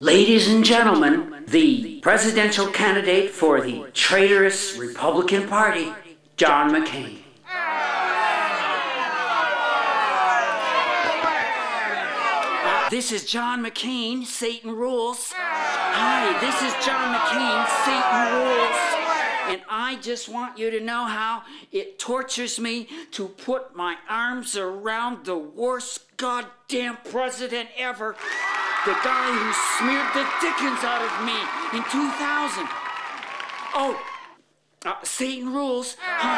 Ladies and gentlemen, the presidential candidate for the traitorous Republican Party, John McCain. This is John McCain, Satan rules. Hi, this is John McCain, Satan rules. And I just want you to know how it tortures me to put my arms around the worst goddamn president ever. The guy who smeared the dickens out of me in 2000. Oh, Satan rules. Hi,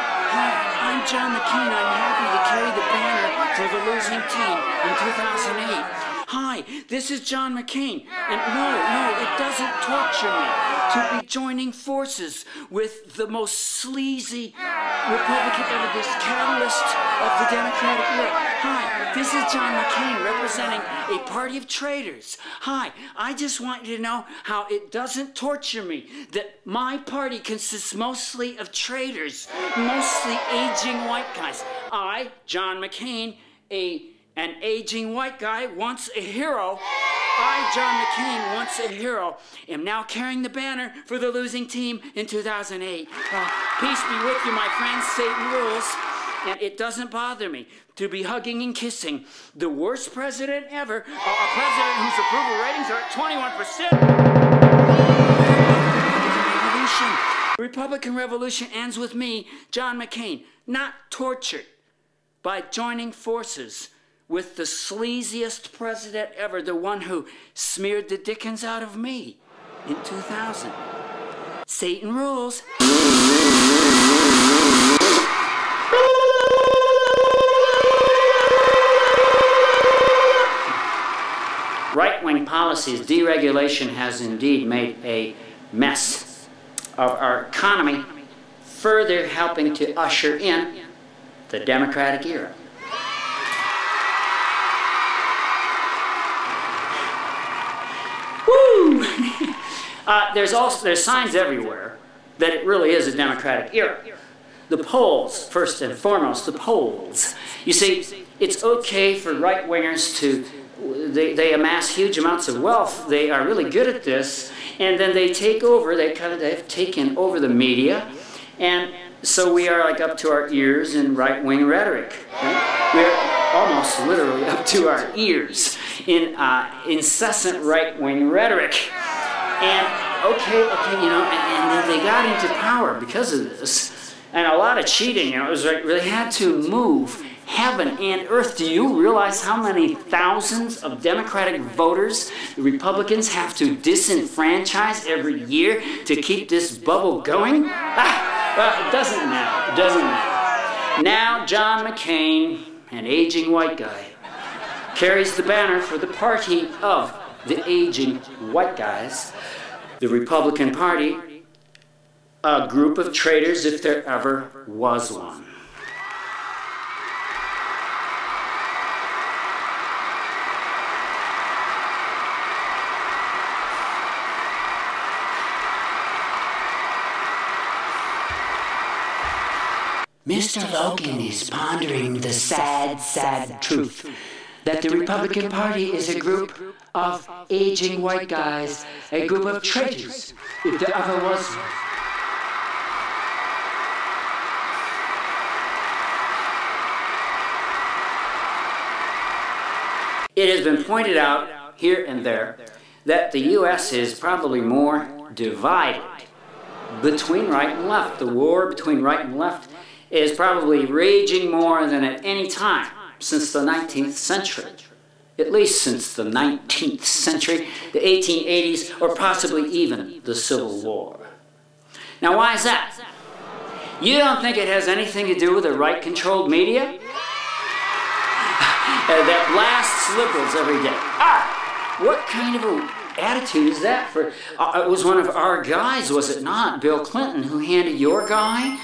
I'm John McCain. I'm happy to carry the banner for the losing team in 2008. Hi, this is John McCain. And no, it doesn't torture me to be joining forces with the most sleazy Republican ever, this catalyst of the Democratic era. Hi, this is John McCain representing a party of traitors. Hi, I just want you to know how it doesn't torture me that my party consists mostly of traitors, mostly aging white guys. I, John McCain, an aging white guy, once a hero. I, John McCain, once a hero, am now carrying the banner for the losing team in 2008. Peace be with you, my friends. Satan rules. And it doesn't bother me to be hugging and kissing the worst president ever, a president whose approval ratings are at 21%. The Republican Revolution ends with me, John McCain, not tortured by joining forces with the sleaziest president ever, the one who smeared the dickens out of me in 2000. Satan rules. Right-wing policies, deregulation has indeed made a mess of our economy, further helping to usher in the Democratic era. Woo! There's signs everywhere that it really is a Democratic era. The polls, first and foremost, the polls. You see, it's okay for right-wingers to, they amass huge amounts of wealth. They are really good at this, and then they take over, they've taken over the media, and so we are like up to our ears in right-wing rhetoric. Right? We're almost literally up to our ears in incessant right-wing rhetoric. And okay, you know, and then they got into power because of this, and a lot of cheating. You know, it was like they had to move heaven and earth. Do you realize how many thousands of Democratic voters the Republicans have to disenfranchise every year to keep this bubble going? Well, it doesn't matter. It doesn't matter. Now John McCain, an aging white guy, carries the banner for the party of the aging white guys, the Republican Party, a group of traitors if there ever was one. Mr. Logan is pondering the sad, sad truth that the Republican Party is a group of aging white guys, a group of traitors, if there ever was one. It has been pointed out here and there that the U.S. is probably more divided between right and left. The war between right and left is probably raging more than at any time since the 19th century. At least since the 19th century, the 1880s, or possibly even the Civil War. Now, why is that? You don't think it has anything to do with the right-controlled media? That blasts liberals every day. What kind of an attitude is that for? It was one of our guys, was it not? Bill Clinton, who handed your guy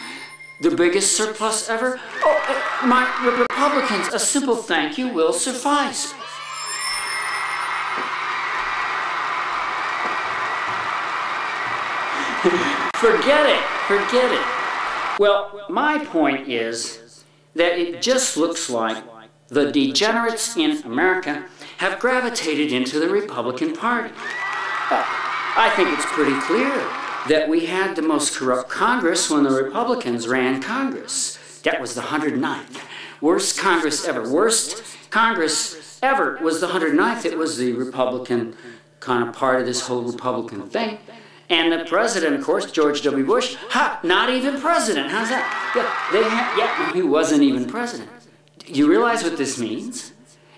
the biggest surplus ever? Oh, my Republicans, a simple thank you will suffice. Forget it. Well, my point is that it just looks like the degenerates in America have gravitated into the Republican Party. I think it's pretty clear that we had the most corrupt Congress when the Republicans ran Congress. That was the 109th. Worst Congress ever. Worst Congress ever was the 109th. It was the Republican kind of part of this whole Republican thing. And the president, of course, George W. Bush, not even president. How's that? Yeah, he wasn't even president. You realize what this means?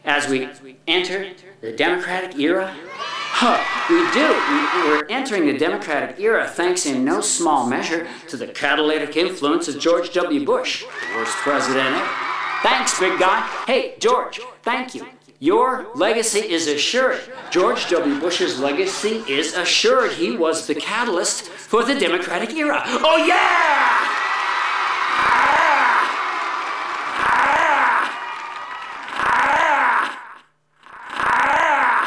As we enter the Democratic era? We do. We're entering the Democratic era thanks in no small measure to the catalytic influence of George W. Bush, the worst president ever. Thanks, big guy. Hey, George, thank you. Your legacy is assured. George W. Bush's legacy is assured. He was the catalyst for the Democratic era. Oh, yeah!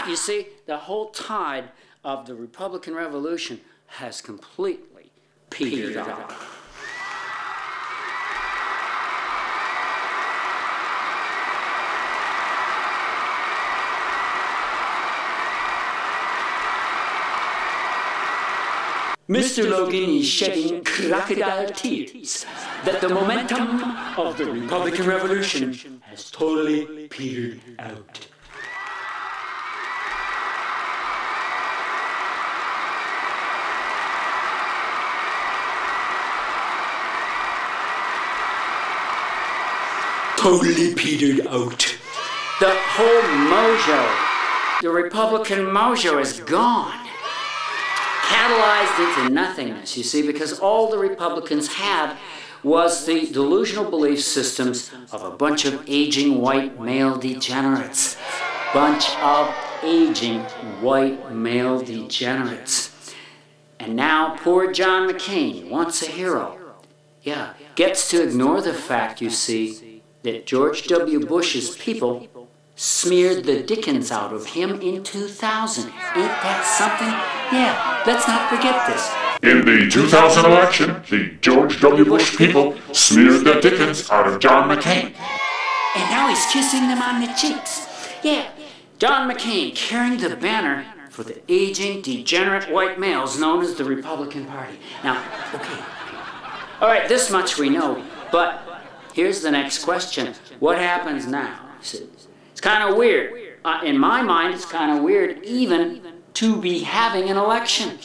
You see, the whole tide of the Republican Revolution has completely petered out. Mr. Logan is shedding crocodile tears that the momentum of the Republican Revolution has totally petered out. Totally petered out. The whole mojo, the Republican mojo is gone. Catalyzed into nothingness, you see, because all the Republicans had was the delusional belief systems of a bunch of aging white male degenerates. Bunch of aging white male degenerates. And now poor John McCain, once a hero, gets to ignore the fact, you see, that George W. Bush's people smeared the dickens out of him in 2000. Ain't that something? Yeah, let's not forget this. In the 2000 election, the George W. Bush people smeared the dickens out of John McCain. And now he's kissing them on the cheeks. Yeah, John McCain carrying the banner for the aging, degenerate white males known as the Republican Party. Now, okay. All right, this much we know, but here's the next question. What happens now? It's kind of weird. In my mind, it's kind of weird even to be having an election.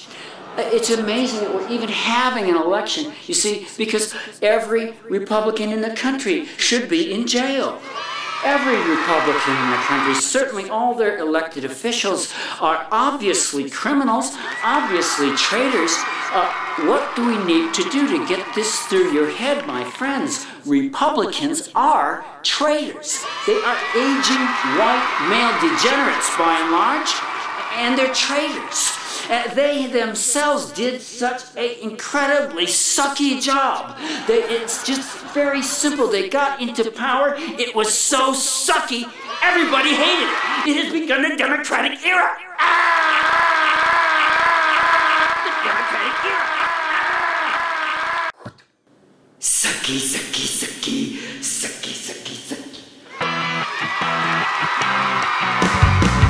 It's amazing that we're even having an election, you see, because every Republican in the country should be in jail. Every Republican in the country, certainly all their elected officials, are obviously criminals, obviously traitors. What do we need to do to get this through your head, my friends? Republicans are traitors. They are aging white male degenerates by and large, and they're traitors. They themselves did such an incredibly sucky job. It's just very simple. They got into power. It was so sucky, everybody hated it. It has begun the Democratic era. Ah!